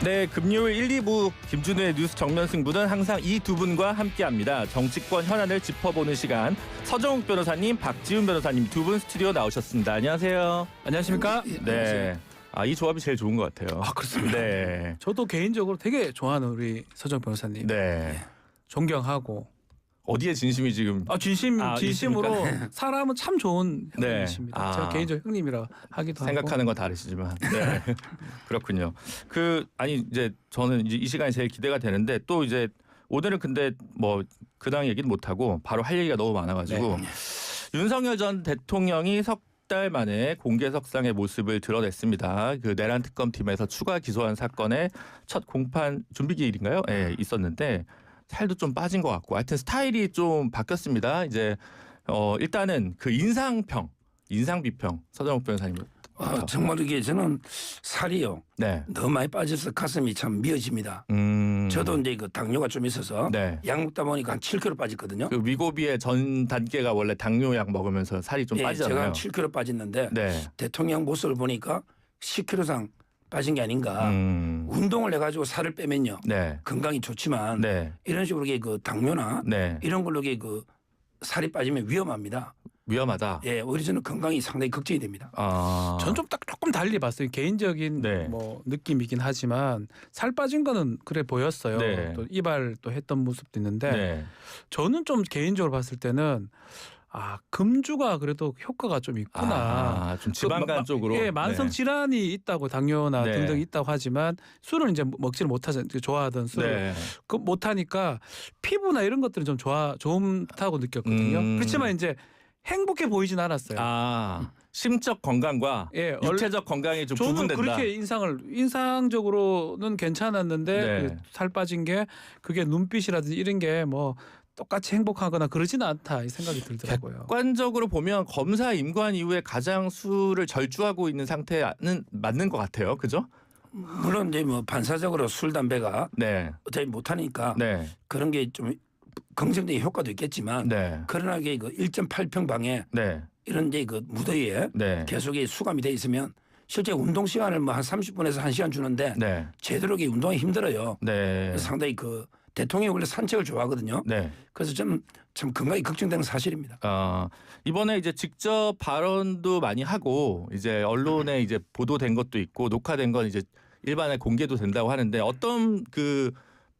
네, 금요일 1, 2부 김준우의 뉴스 정면 승부는 항상 이 두 분과 함께합니다. 정치권 현안을 짚어보는 시간. 서정욱 변호사님, 박지훈 변호사님 두 분 스튜디오 나오셨습니다. 안녕하세요. 안녕하십니까? 네. 이 조합이 제일 좋은 것 같아요. 그렇습니다. 네. 저도 개인적으로 되게 좋아하는 우리 서정욱 변호사님. 네. 존경하고. 어디에 진심이 지금? 진심으로 사람은 참 좋은 네. 형님이십니다. 제가 개인적으로 형님이라 하기도 생각하는 건 다르시지만. 네. 그렇군요. 이제 저는 이제 이 시간이 제일 기대가 되는데 또 이제 오늘은 근데 뭐 근황 얘기는 못 하고 바로 할 얘기가 너무 많아가지고 윤석열 전 대통령이 석 달 만에 공개석상의 모습을 드러냈습니다. 그 내란 특검팀에서 추가 기소한 사건의 첫 공판 준비기일인가요? 네, 있었는데 살도 좀 빠진 것 같고, 하여튼 스타일이 좀 바뀌었습니다. 이제 일단은 그 인상비평 서정욱 변호사님. 정말 이게 저는 살이요. 네. 너무 많이 빠져서 가슴이 참 미어집니다. 저도 이제 그 당뇨가 좀 있어서 네. 약 먹다 보니까 한 7kg 빠졌거든요. 그 위고비의 전 단계가 원래 당뇨약 먹으면서 살이 좀 빠지잖아요. 제가 한 7kg 빠졌는데 네. 대통령 모습을 보니까 10kg상 빠진 게 아닌가. 운동을 해가지고 살을 빼면요. 네. 건강이 좋지만 네. 이런 식으로 이게 그 당뇨나 네. 이런 걸로 이게 그 살이 빠지면 위험합니다. 위험하다. 예, 오히려 저는 건강이 상당히 걱정이 됩니다. 전 좀 조금 달리 봤어요. 개인적인 네. 뭐 느낌이긴 하지만 살 빠진 거는 그래 보였어요. 네. 또 이발 또 했던 모습도 있는데 네. 저는 좀 개인적으로 봤을 때는 금주가 그래도 효과가 좀 있구나. 좀 지방간 쪽으로. 예, 만성 질환이 있다고 당뇨나 네. 등등 있다고 하지만 술을 이제 먹지를 못하잖아요. 좋아하던 술을 네. 그 못하니까 피부나 이런 것들은 좀 좋다고 느꼈거든요. 그렇지만 이제 행복해 보이진 않았어요. 심적 건강과 예, 육체적 건강이 좀 저는 구분된다. 그렇게 인상적으로는 괜찮았는데 네. 그 살 빠진 게 그게 눈빛이라든지 이런 게 뭐 똑같이 행복하거나 그러지는 않다 이 생각이 들더라고요. 객관적으로 보면 검사 임관 이후에 가장 술을 절주하고 있는 상태는 맞는 것 같아요. 그죠? 물론 이제 뭐 반사적으로 술 담배가 네. 어차피 못하니까 네. 그런 게 좀 긍정적인 효과도 있겠지만 네. 그러나 이게 그 1.8평 방에 네. 이런 이제 그 무더위에 네. 계속 수감이 돼 있으면 실제 운동 시간을 뭐 한 30분에서 1시간 주는데 네. 제대로 운동이 힘들어요. 네. 상당히 그 대통령이 원래 산책을 좋아하거든요. 네. 그래서 좀 참 건강이 걱정되는 사실입니다. 이번에 이제 직접 발언도 많이 하고 이제 언론에 이제 보도된 것도 있고 녹화된 건 이제 일반에 공개도 된다고 하는데 어떤 그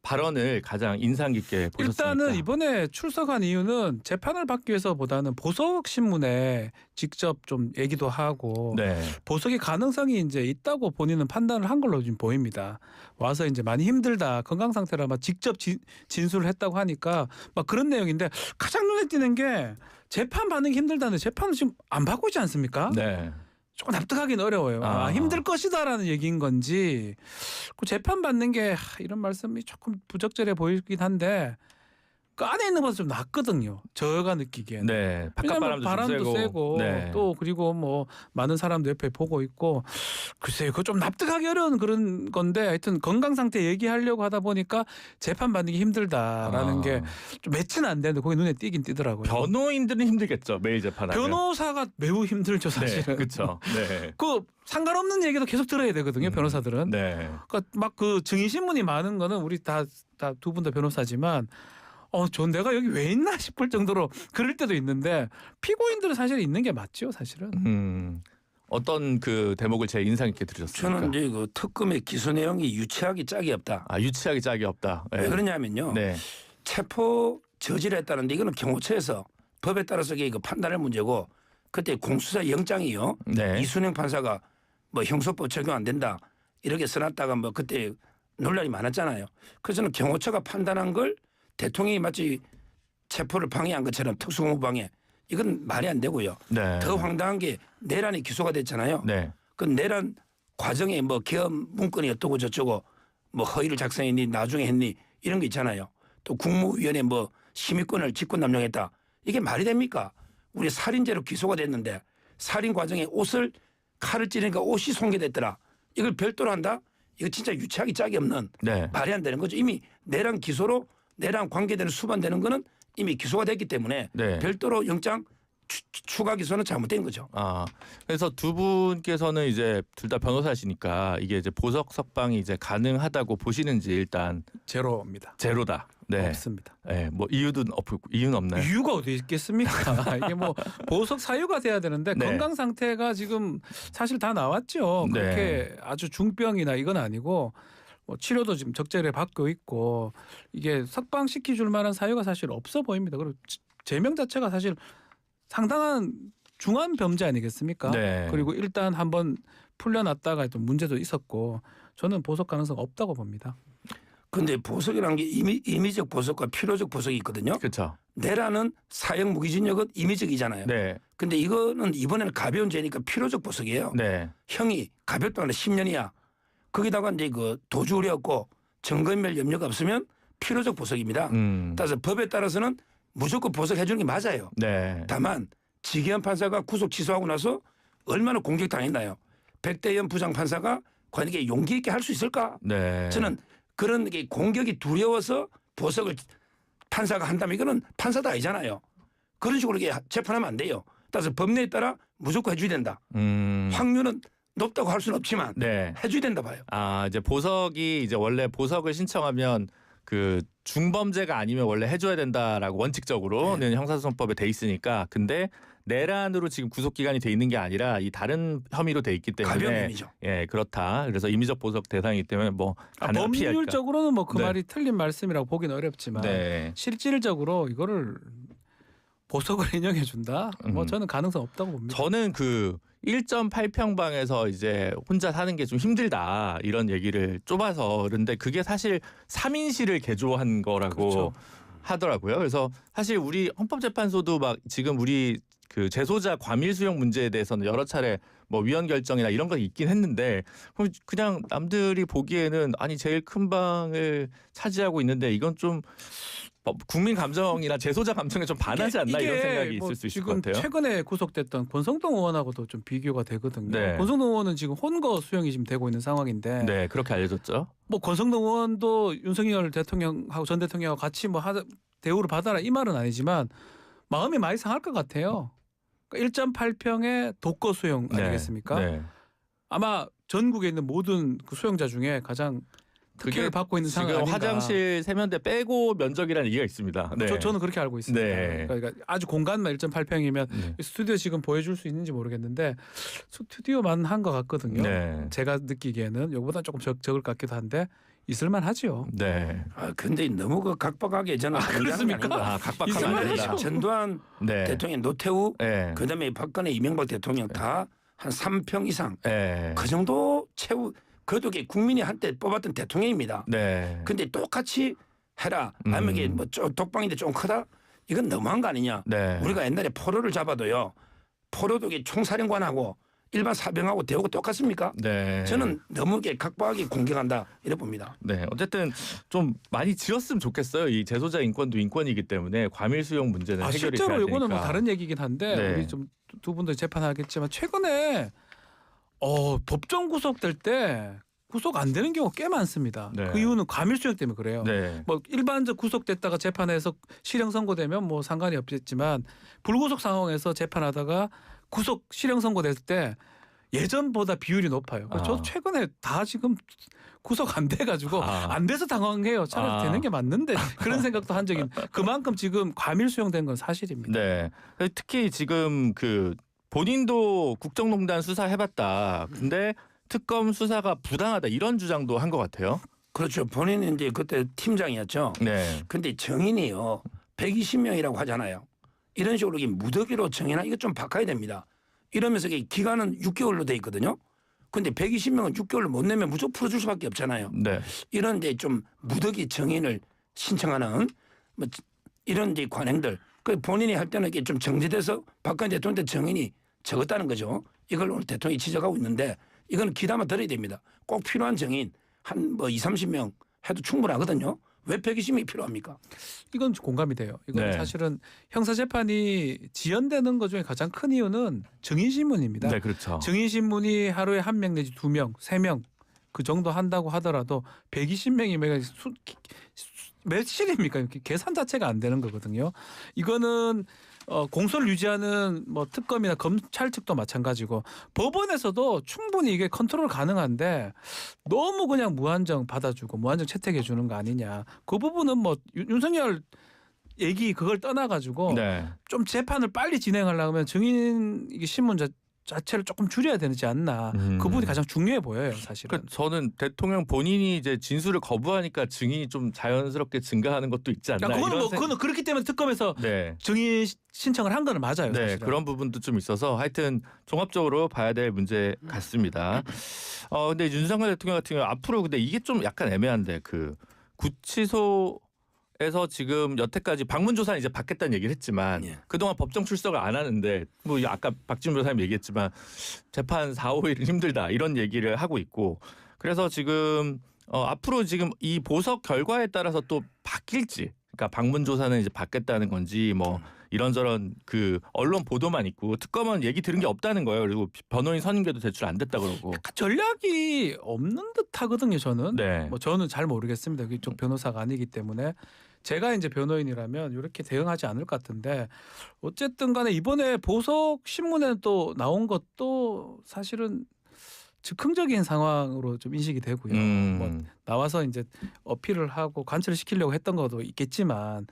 발언을 가장 인상 깊게 보셨습니까? 일단은 이번에 출석한 이유는 재판을 받기 위해서보다는 보석 신문에 직접 좀 얘기도 하고 네. 보석의 가능성이 이제 있다고 본인은 판단을 한 걸로 지금 보입니다. 와서 이제 많이 힘들다 건강 상태라 막 직접 진술을 했다고 하니까 막 그런 내용인데 가장 눈에 띄는 게 재판 받는 게 힘들다는데 재판을 지금 안 받고 있지 않습니까? 네. 조금 납득하기는 어려워요. 힘들 것이다라는 얘기인 건지 그 재판 받는 게 이런 말씀이 조금 부적절해 보이긴 한데 그 안에 있는 것은 좀 낫거든요. 저가 느끼기에는. 네. 왜냐하면 바람도 세고 네. 또 그리고 뭐 많은 사람도 옆에 보고 있고 글쎄요. 그거 좀 납득하기 어려운 그런 건데 하여튼 건강 상태 얘기하려고 하다 보니까 재판 받는 게 힘들다라는 게 좀 매치는 안 되는데 거기 눈에 띄긴 띄더라고요. 변호인들은 힘들겠죠. 매일 재판하면. 변호사가 매우 힘들죠 사실은. 네. 그렇죠. 네. 그 상관없는 얘기도 계속 들어야 되거든요. 변호사들은. 네. 그러니까 막 그 증인 신문이 많은 거는 우리 다 두 분 다 변호사지만 전 내가 여기 왜 있나 싶을 정도로 그럴 때도 있는데 피고인들은 사실 있는 게 맞죠, 사실은. 어떤 그 대목을 제일 인상 깊게 들으셨습니까? 저는 이제 그 특검의 기소 내용이 유치하기 짝이 없다. 유치하기 짝이 없다. 네. 왜 그러냐면요. 네. 체포 저지를 했다는데 이거는 경호처에서 법에 따라서 이게 판단할 문제고 그때 공수사 영장이요. 네. 이순영 판사가 뭐 형소법 적용 안 된다 이렇게 써놨다가 뭐 그때 논란이 많았잖아요. 그래서 저는 경호처가 판단한 걸 대통령이 마치 체포를 방해한 것처럼 특수공무방해 이건 말이 안 되고요. 네. 더 황당한 게 내란이 기소가 됐잖아요. 네. 그 내란 과정에 뭐 개헌 문건이 어떠고 저쩌고 뭐 허위를 작성했니 나중에 했니 이런 거 있잖아요. 또 국무위원회 뭐 심의권을 직권남용했다. 이게 말이 됩니까? 우리 살인죄로 기소가 됐는데 살인 과정에 칼을 찌르니까 옷이 손괴됐더라. 이걸 별도로 한다? 이거 진짜 유치하기 짝이 없는 네. 말이 안 되는 거죠. 이미 내란 기소로 내란 관계되는 수반되는 거는 이미 기소가 됐기 때문에 네. 별도로 영장 추가 기소는 잘못된 거죠. 아, 그래서 두 분께서는 이제 둘 다 변호사시니까 이게 이제 보석 석방이 이제 가능하다고 보시는지 일단 제로입니다. 제로다. 네. 없습니다. 네, 뭐 이유는 이유는 없나요? 이유가 어디 있겠습니까? 이게 뭐 보석 사유가 돼야 되는데 네. 건강 상태가 지금 사실 다 나왔죠. 네. 그렇게 아주 중병이나 이건 아니고 뭐 치료도 지금 적절히 받고 있고 이게 석방시키 줄 만한 사유가 사실 없어 보입니다. 그리고 제명 자체가 사실 상당한 중한 범죄 아니겠습니까? 네. 그리고 일단 한번 풀려났다가 또 문제도 있었고 저는 보석 가능성 없다고 봅니다. 근데 보석이라는 게 임의적 보석과 필요적 보석이 있거든요. 그렇죠. 내라는 사형 무기징역은 임의적이잖아요. 네. 근데 이거는 이번에는 가벼운 죄니까 필요적 보석이에요. 네. 형이 가볍다고 하는 10년이야. 거기다가 이제 그 도주우려였고 증거인멸 염려가 없으면 필요적 보석입니다. 따라서 법에 따라서는 무조건 보석해 주는 게 맞아요. 네. 다만 지기현 판사가 구속 취소하고 나서 얼마나 공격당했나요? 백대현 부장판사가 과연 이게 용기 있게 할 수 있을까? 네. 저는 그런 게 공격이 두려워서 보석을 판사가 한다면 이거는 판사도 아니잖아요. 그런 식으로 이게 재판하면 안 돼요. 따라서 법례에 따라 무조건 해줘야 된다. 확률은 높다고 할 수는 없지만 네. 해줘야 된다 봐요. 아, 이제 보석이 이제 원래 보석을 신청하면 그 중범죄가 아니면 원래 해줘야 된다라고 원칙적으로는 형사소송법에 돼 있으니까 근데 내란으로 지금 구속 기간이 돼 있는 게 아니라 이 다른 혐의로 돼 있기 가벼운 때문에 혐의죠. 예 그렇다. 그래서 임의적 보석 대상이기 때문에 뭐 가능한 피할까. 법률적으로는 뭐 그 네. 말이 틀린 말씀이라고 보기는 어렵지만 네. 실질적으로 이거를 보석을 인정해 준다? 뭐 음. 저는 가능성 없다고 봅니다. 저는 그 1.8평방에서 이제 혼자 사는 게 좀 힘들다 이런 얘기를 좁아서 그런데 그게 사실 3인실을 개조한 거라고 그렇죠. 하더라고요. 그래서 사실 우리 헌법재판소도 막 지금 우리 그 재소자 과밀 수용 문제에 대해서는 여러 차례 뭐 위헌 결정이나 이런 거 있긴 했는데 그냥 남들이 보기에는 아니 제일 큰 방을 차지하고 있는데 이건 좀 국민 감정이나 재소자 감정에 좀 반하지 않나 이런 생각이 뭐 있을 수 있을 지금 것 같아요. 최근에 구속됐던 권성동 의원하고도 좀 비교가 되거든요. 네. 권성동 의원은 지금 혼거 수용이 지금 되고 있는 상황인데 네, 그렇게 알려졌죠. 뭐 권성동 의원도 윤석열 대통령하고 전 대통령하고 같이 뭐 대우를 받아라 이 말은 아니지만 마음이 많이 상할 것 같아요. 1.8평의 독거 수용 아니겠습니까? 네. 아마 전국에 있는 모든 그 수용자 중에 가장 특혜를 받고 있는 상황 지금 아닌가. 화장실 세면대 빼고 면적이라는 얘기가 있습니다. 네. 저는 그렇게 알고 있습니다. 네. 그러니까 아주 공간만 1.8평이면 네. 스튜디오 지금 보여줄 수 있는지 모르겠는데 스튜디오만 한 것 같거든요. 네. 제가 느끼기에는 이거보다 조금 적을 것 같기도 한데 있을만 하지요. 네. 아 근데 너무 그 각박하게 저는 그렇습니까? 아, 각박하면 이상하죠. 안 된다. 전두환 네. 대통령 노태우 네. 그다음에 박근혜 이명박 대통령 다 한 3평 이상 네. 그 정도 채우 그래도 이게 국민이 한때 뽑았던 대통령입니다. 네. 근데 똑같이 해라. 아니면 이게 뭐 독방인데 좀 크다. 이건 너무한 거 아니냐. 네. 우리가 옛날에 포로를 잡아도요. 포로도 이게 총사령관하고 일반 사병하고 대우가 똑같습니까? 네. 저는 너무 이게 각박하게 공격한다 이래 봅니다. 네. 어쨌든 좀 많이 지었으면 좋겠어요. 이 재소자 인권도 인권이기 때문에 과밀 수용 문제는 해결이 실제로 돼야 이거는 뭐 되니까. 다른 얘기긴 한데 네. 우리 좀 두 분도 재판하겠지만 최근에 법정 구속될 때 구속 안 되는 경우가 꽤 많습니다. 네. 그 이유는 과밀 수용 때문에 그래요. 네. 뭐 일반적 구속됐다가 재판에서 실형 선고되면 뭐 상관이 없겠지만 불구속 상황에서 재판하다가 구속 실형 선고됐을 때 예전보다 비율이 높아요. 그래서 저도 최근에 다 지금 구속 안 돼가지고 안 돼서 당황해요. 차라리 되는 게 맞는데 그런 생각도 한 적이 그만큼 지금 과밀 수용된 건 사실입니다. 네. 특히 지금 그 본인도 국정농단 수사해봤다. 근데 특검 수사가 부당하다 이런 주장도 한 것 같아요. 그렇죠. 본인은 이제 그때 팀장이었죠. 네. 근데 정인이요. 120명이라고 하잖아요. 이런 식으로 무더기로 정해나 이거 좀 바꿔야 됩니다. 이러면서 기간은 6개월로 돼 있거든요. 근데 120명은 6개월을 못 내면 무조건 풀어줄 수밖에 없잖아요. 네. 이런 이제 좀 무더기 정인을 신청하는 뭐 이런 이제 관행들. 그 본인이 할 때는 이게 좀 정제돼서 박근혜 대통령 때 정인이 적었다는 거죠. 이걸 오늘 대통령이 지적하고 있는데 이건 귀담아 들어야 됩니다. 꼭 필요한 정인 한 뭐 20-30명 해도 충분하거든요. 왜 120명이 필요합니까? 이건 공감이 돼요. 이건 네. 사실은 형사재판이 지연되는 것 중에 가장 큰 이유는 증인신문입니다. 네, 그렇죠. 증인신문이 하루에 1명 내지 2명, 3명 그 정도 한다고 하더라도 120명이면 며칠입니까? 이렇게 계산 자체가 안 되는 거거든요. 이거는 공소를 유지하는 뭐 특검이나 검찰 측도 마찬가지고 법원에서도 충분히 이게 컨트롤 가능한데 너무 그냥 무한정 받아주고 무한정 채택해 주는 거 아니냐. 그 부분은 뭐 윤석열 얘기 그걸 떠나가지고 네. 좀 재판을 빨리 진행하려면 증인 이게 신문 자체를 조금 줄여야 되지 않나. 그 부분이 가장 중요해 보여요, 사실은. 그 저는 대통령 본인이 이제 진술을 거부하니까 증인이 좀 자연스럽게 증가하는 것도 있지 않나. 그거는 이런 뭐 그거는 그렇기 때문에 특검에서 네. 증인 신청을 한 거는 맞아요. 네, 사실은. 그런 부분도 좀 있어서 하여튼 종합적으로 봐야 될 문제 같습니다. 근데 윤석열 대통령 같은 경우 앞으로 근데 이게 좀 약간 애매한데 그 구치소에서 지금 여태까지 방문조사는 이제 받겠다는 얘기를 했지만 예. 그동안 법정 출석을 안 하는데 뭐 아까 박진무 변호사님 얘기했지만 재판 4, 5일은 힘들다 이런 얘기를 하고 있고 그래서 지금 앞으로 지금 이 보석 결과에 따라서 또 바뀔지 그러니까 방문조사는 이제 받겠다는 건지 뭐 이런저런 그 언론 보도만 있고 특검은 얘기 들은 게 없다는 거예요. 그리고 변호인 선임계도 대출 안 됐다 그러고. 약간 전략이 없는 듯 하거든요, 저는. 네. 뭐 저는 잘 모르겠습니다. 그쪽 변호사가 아니기 때문에 제가 이제 변호인이라면 이렇게 대응하지 않을 것 같은데 어쨌든 간에 이번에 보석 신문에 또 나온 것도 사실은 즉흥적인 상황으로 좀 인식이 되고요. 뭐 나와서 이제 어필을 하고 관철을 시키려고 했던 것도 있겠지만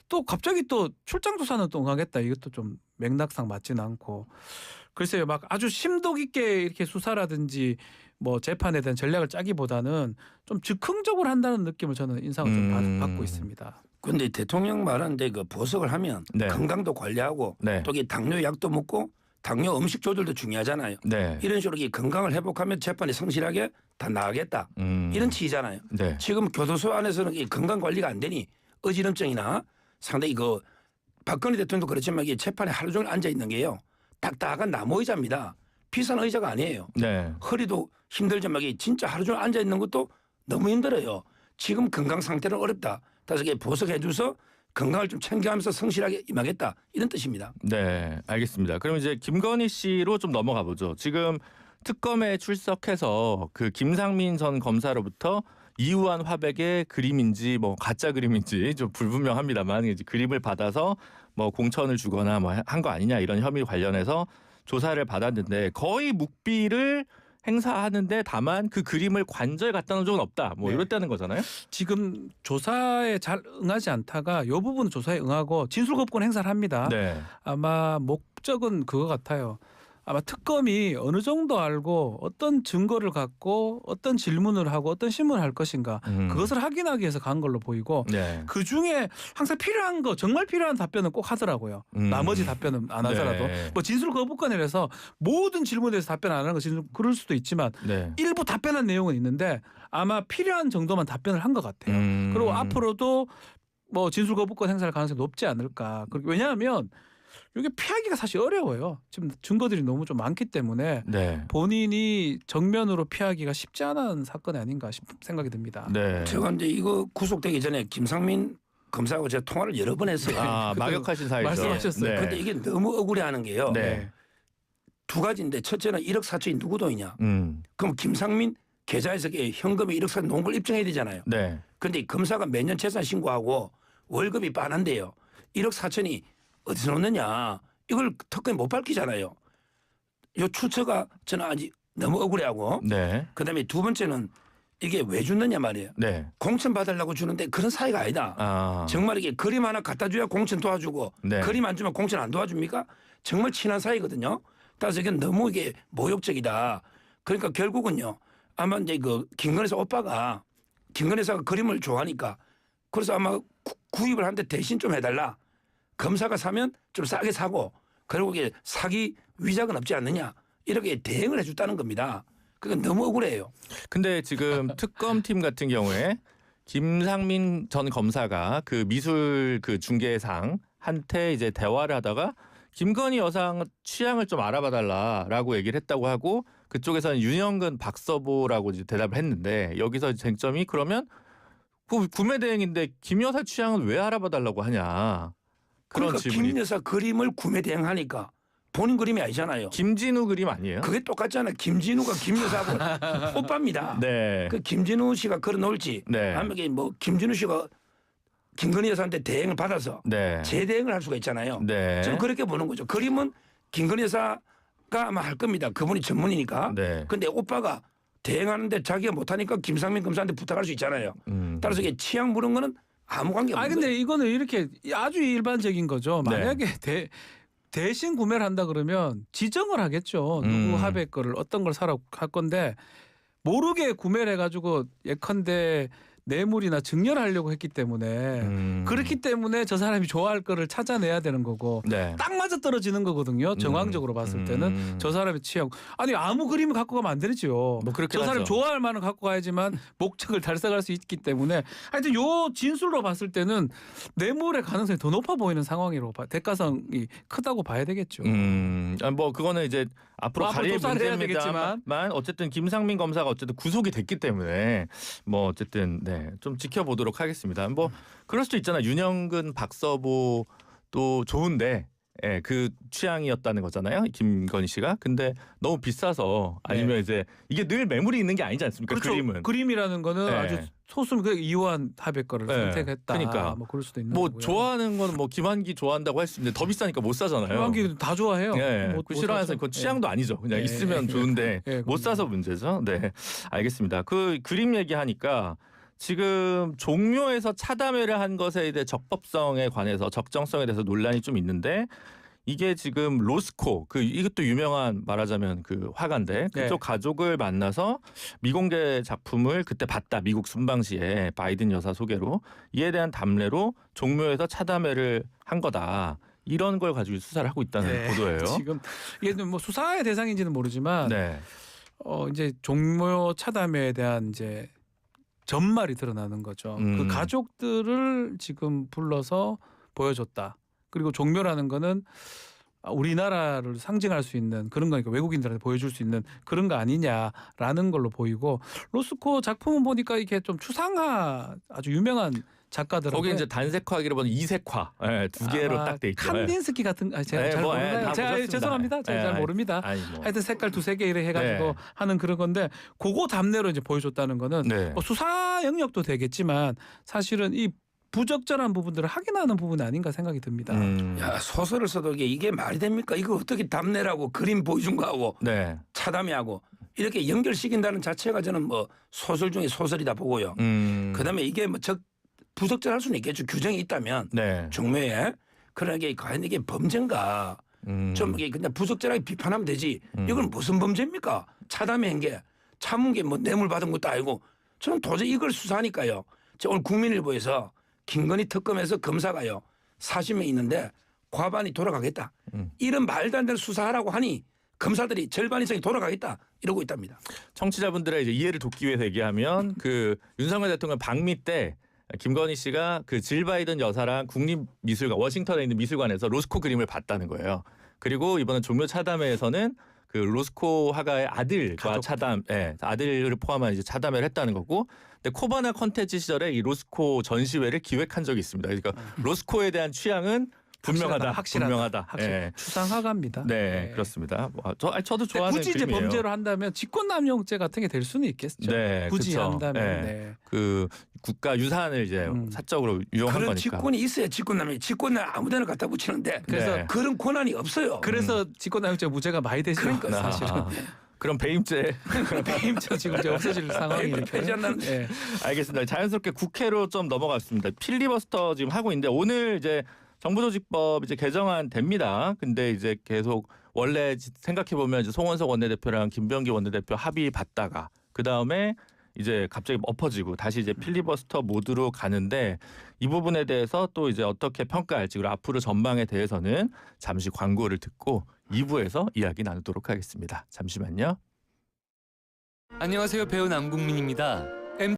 또 갑자기 또 출장 조사는 또 응하겠다. 이것도 좀 맥락상 맞지는 않고 글쎄요. 막 아주 심도 깊게 이렇게 수사라든지 뭐 재판에 대한 전략을 짜기보다는 좀 즉흥적으로 한다는 느낌을 저는 인상을 좀 받고 있습니다. 근데 대통령 말하는데 그 보석을 하면 네. 건강도 관리하고 네. 또 이게 당뇨 약도 먹고 당뇨 음식 조절도 중요하잖아요. 네. 이런 식으로 이 건강을 회복하면 재판이 성실하게 다 나가겠다. 이런 취지잖아요. 네. 지금 교도소 안에서는 이 건강 관리가 안 되니 어지럼증이나 상당히 그 박근혜 대통령도 그렇지만 이게 재판에 하루 종일 앉아 있는 게요. 딱딱한 나무 의자입니다. 비싼 의자가 아니에요. 네. 허리도 힘들지만 이게 진짜 하루 종일 앉아 있는 것도 너무 힘들어요. 지금 건강 상태는 어렵다. 그래서 이게 보석해 줘서 건강을 좀 챙겨가면서 성실하게 임하겠다. 이런 뜻입니다. 네, 알겠습니다. 그럼 이제 김건희 씨로 좀 넘어가 보죠. 지금 특검에 출석해서 그 김상민 전 검사로부터 이우한 화백의 그림인지 뭐 가짜 그림인지 좀 불분명합니다만 이제 그림을 받아서 뭐 공천을 주거나 뭐 한 거 아니냐 이런 혐의 관련해서 조사를 받았는데 거의 묵비를 행사하는데 다만 그 그림을 관저에 갖다 놓은 적은 없다. 뭐 네. 이랬다는 거잖아요. 지금 조사에 잘 응하지 않다가 이 부분은 조사에 응하고 진술거부권 행사를 합니다. 네. 아마 목적은 그거 같아요. 아마 특검이 어느 정도 알고 어떤 증거를 갖고 어떤 질문을 하고 어떤 신문을 할 것인가 그것을 확인하기 위해서 간 걸로 보이고 네. 그중에 항상 필요한 거 정말 필요한 답변은 꼭 하더라고요. 나머지 답변은 안 하더라도 네. 뭐 진술 거부권이라서 모든 질문에 대해서 답변 안 하는 것이 그럴 수도 있지만 네. 일부 답변한 내용은 있는데 아마 필요한 정도만 답변을 한 것 같아요. 그리고 앞으로도 뭐 진술 거부권 행사할 가능성이 높지 않을까. 왜냐하면 이게 피하기가 사실 어려워요. 지금 증거들이 너무 좀 많기 때문에 네. 본인이 정면으로 피하기가 쉽지 않은 사건이 아닌가 생각이 듭니다. 네. 제가 이제 이거 구속되기 전에 김상민 검사하고 제가 통화를 여러 번 했어요. 아, 막역하신 사이죠. 말씀하셨어요. 네. 근데 이게 너무 억울해하는 게요. 네. 두 가지인데 첫째는 1억 4천이 누구 돈이냐. 그럼 김상민 계좌에서 현금이 1억 4천 놓은 걸 입증해야 되잖아요. 네. 그런데 검사가 매년 재산 신고하고 월급이 빤한데요. 1억 4천이 어디서 놓느냐. 이걸 특검이 못 밝히잖아요. 요 추처가 저는 아직 너무 억울해하고 네. 그다음에 두 번째는 이게 왜 주느냐 말이에요. 네. 공천 받으려고 주는데 그런 사이가 아니다. 아. 정말 이게 그림 하나 갖다 줘야 공천 도와주고 네. 그림 안 주면 공천 안 도와줍니까? 정말 친한 사이거든요. 따라서 이게 너무 이게 모욕적이다. 그러니까 결국은요. 아마 이제 그 김건희 오빠가 김건희 여사가 그림을 좋아하니까 그래서 아마 구입을 하는데 대신 좀 해달라. 검사가 사면 좀 싸게 사고 그리고 이게 사기 위작은 없지 않느냐 이렇게 대응을 해줬다는 겁니다. 그건 너무 억울해요. 근데 지금 특검팀 같은 경우에 김상민 전 검사가 그 미술 그 중개상한테 이제 대화를 하다가 김건희 여상 취향을 좀 알아봐달라라고 얘기를 했다고 하고 그쪽에서는 윤영근 박서보라고 이제 대답을 했는데 여기서 쟁점이 그러면 그 구매 대행인데 김 여사 취향을 왜 알아봐달라고 하냐 그런 그러니까 질문이. 김 여사 그림을 구매 대행하니까 본인 그림이 아니잖아요. 김진우 그림 아니에요? 그게 똑같잖아. 김진우가 김 여사하고 오빠입니다. 네. 그 김진우 씨가 걸어놓을지 네. 아니면 뭐 김진우 씨가 김건희 여사한테 대행을 받아서 네. 재대행을 할 수가 있잖아요. 네. 저는 그렇게 보는 거죠. 그림은 김건희 여사가 아마 할 겁니다. 그분이 전문이니까. 네. 근데 오빠가 대행하는데 자기가 못하니까 김상민 검사한테 부탁할 수 있잖아요. 따라서 이게 취향 물은 거는 아무 관계 없는 근데 거예요. 이거는 이렇게 아주 일반적인 거죠. 네. 만약에 대신 구매를 한다 그러면 지정을 하겠죠. 누구 하백 거를 어떤 걸 사라고 할 건데 모르게 구매를 해가지고 예컨대 뇌물이나 증여를 하려고 했기 때문에 그렇기 때문에 저 사람이 좋아할 거를 찾아내야 되는 거고 네. 딱 맞아 떨어지는 거거든요. 정황적으로 봤을 때는 저 사람의 취향. 아니 아무 그림을 갖고 가면 안 되죠. 뭐 그렇긴 저 사람 하죠. 좋아할 만은 갖고 가야지만 목적을 달성할 수 있기 때문에 하여튼 요 진술로 봤을 때는 뇌물의 가능성이 더 높아 보이는 상황이라고 대가성이 크다고 봐야 되겠죠. 뭐 그거는 이제 앞으로 뭐 앞으로 가릴 조사를 해야 문제입니다만 어쨌든 김상민 검사가 어쨌든 구속이 됐기 때문에 뭐 어쨌든 네, 좀 지켜보도록 하겠습니다. 뭐 그럴 수도 있잖아. 윤영근, 박서보도 좋은데 예, 그 취향이었다는 거잖아요. 김건희 씨가. 근데 너무 비싸서 아니면 이제 이게 늘 매물이 있는 게 아니지 않습니까? 그렇죠. 그림은. 그림이라는 거는 네. 아주 소수 그 이완 하백 거를 네. 선택했다. 그러니까. 뭐 그럴 수도 있는 뭐 거고요. 좋아하는 건 뭐 김한기 좋아한다고 할 수 있는데 더 비싸니까 못 사잖아요. 김한기 다 좋아해요. 예, 못 그 싫어해서 사죠. 그건 취향도 아니죠. 그냥 예. 있으면 좋은데 예, 못 사서 문제죠. 네, 알겠습니다. 그 그림 얘기하니까 지금 종묘에서 차담회를 한 것에 대해 적법성에 관해서 적정성에 대해서 논란이 좀 있는데 이게 지금 로스코 이것도 유명한 말하자면 그 화가인데 그쪽 가족을 만나서 미공개 작품을 그때 봤다. 미국 순방시에 바이든 여사 소개로 이에 대한 담례로 종묘에서 차담회를 한 거다. 이런 걸 가지고 수사를 하고 있다는 보도예요. 지금 이게 뭐 수사의 대상인지는 모르지만 네. 이제 종묘 차담회에 대한 이제 전말이 드러나는 거죠. 그 가족들을 지금 불러서 보여줬다. 그리고 종묘라는 거는 우리나라를 상징할 수 있는 그런 거니까 외국인들한테 보여줄 수 있는 그런 거 아니냐라는 걸로 보이고 로스코 작품은 보니까 이게 좀 추상화 아주 유명한 작가들하고 거기 이제 단색화하기로 보면 이색화 두 개로 딱 돼 있죠. 칸딘스키 같은 제가 잘 모르나요? 제가 죄송합니다. 제가 잘 모릅니다. 하여튼 색깔 두세 개 이렇게 해가지고 하는 그런 건데 그거 담내로 이제 보여줬다는 거는 뭐 수사 영역도 되겠지만 사실은 이 부적절한 부분들을 확인하는 부분이 아닌가 생각이 듭니다. 야, 소설을 써도 이게 말이 됩니까? 이거 어떻게 담내라고 그림 보여준 거하고 차담회하고 이렇게 연결시킨다는 자체가 저는 뭐 소설 중에 소설이다 보고요. 그다음에 이게 뭐 부적절할 수는 있겠죠. 규정이 있다면 종묘에 그러나 이게 과연 이게 범죄인가? 좀 이게 그냥 부적절하게 비판하면 되지. 이건 무슨 범죄입니까? 차담회 한 게 참은 게 뭐 뇌물 받은 것도 아니고 저는 도저히 이걸 수사하니까요. 저 오늘 국민일보에서 김건희 특검에서 검사가요 40명 있는데 과반이 돌아가겠다. 이런 말도 안 되는 수사하라고 하니 검사들이 절반 이상이 돌아가겠다 이러고 있답니다. 청취자분들의 이제 이해를 돕기 위해서 얘기하면 그 윤석열 대통령 방미 때 김건희 씨가 그 질 바이든 여사랑 국립미술관 워싱턴에 있는 미술관에서 로스코 그림을 봤다는 거예요. 그리고 이번에 종묘 차담회에서는 그 로스코 화가의 아들과 아들을 포함한 이제 차담회를 했다는 거고. 근데 코바나 컨텐츠 시절에 이 로스코 전시회를 기획한 적이 있습니다. 그러니까 로스코에 대한 취향은 분명하다. 분명하다. 추상화가입니다. 네, 그렇습니다. 저도 좋아하는 굳이 이제 그림이에요. 범죄로 한다면 직권남용죄 같은 게 될 수는 있겠죠. 굳이 그쵸. 한다면. 그 국가 유산을 이제 사적으로 유용한 그런 거니까. 직권이 있어야 직권남용. 직권을 아무데나 갖다 붙이는데 그래서 그런 권한이 없어요. 그래서 직권남용죄 무죄가 많이 되죠. 그러니까 사실은. 그럼 배임죄. 배임죄 지금 이제 없어질 상황이니까. 폐지한다는. 알겠습니다. 자연스럽게 국회로 좀 넘어갔습니다. 필리버스터 지금 하고 있는데 오늘 이제 정부조직법 이제 개정안 됩니다. 근데 이제 계속 원래 생각해 보면 이제 송원석 원내대표랑 김병기 원내대표 합의 받다가 그 다음에 이제 갑자기 엎어지고 다시 이제 필리버스터 모드로 가는데 이 부분에 대해서 또 이제 어떻게 평가할지 그리고 앞으로 전망에 대해서는 잠시 광고를 듣고 2부에서 이야기 나누도록 하겠습니다. 잠시만요. 안녕하세요. 배우 남궁민입니다.